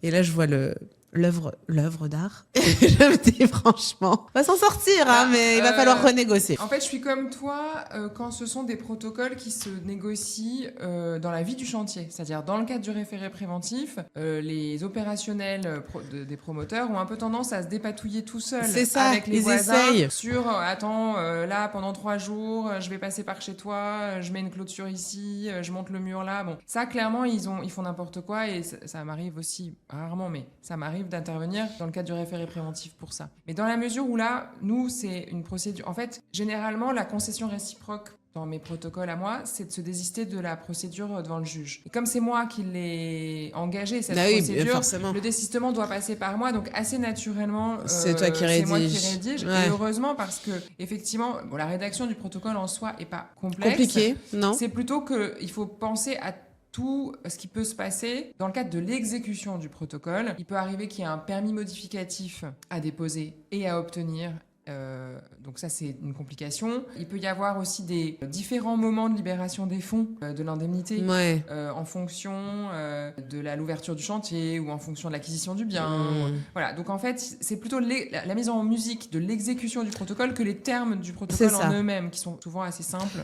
Et là, je vois l'œuvre d'art. Et je me dis, franchement, on va s'en sortir, mais il va falloir renégocier. En fait, je suis comme toi quand ce sont des protocoles qui se négocient dans la vie du chantier. C'est-à-dire, dans le cadre du référé préventif, les opérationnels des promoteurs ont un peu tendance à se dépatouiller tout seuls C'est ça, avec les ils voisins essayent. sur attends, là, pendant 3 jours, je vais passer par chez toi, je mets une clôture ici, je monte le mur là. Bon, ça, clairement, ils font n'importe quoi et ça m'arrive aussi, rarement, mais ça m'arrive d'intervenir dans le cadre du référé préventif pour ça. Mais dans la mesure où là, nous, c'est une procédure... En fait, généralement, la concession réciproque dans mes protocoles à moi, c'est de se désister de la procédure devant le juge. Et comme c'est moi qui l'ai engagé, cette procédure, forcément. le désistement doit passer par moi, donc assez naturellement, c'est toi qui rédige. C'est moi qui rédige. Ouais. Et heureusement, parce que, effectivement, bon, la rédaction du protocole en soi est pas complexe. Compliqué, non? C'est plutôt qu'il faut penser à tout ce qui peut se passer dans le cadre de l'exécution du protocole. Il peut arriver qu'il y ait un permis modificatif à déposer et à obtenir. Donc ça, c'est une complication. Il peut y avoir aussi des différents moments de libération des fonds de l'indemnité en fonction de l'ouverture du chantier ou en fonction de l'acquisition du bien. Voilà, donc en fait, c'est plutôt la mise en musique de l'exécution du protocole que les termes du protocole en eux-mêmes, qui sont souvent assez simples.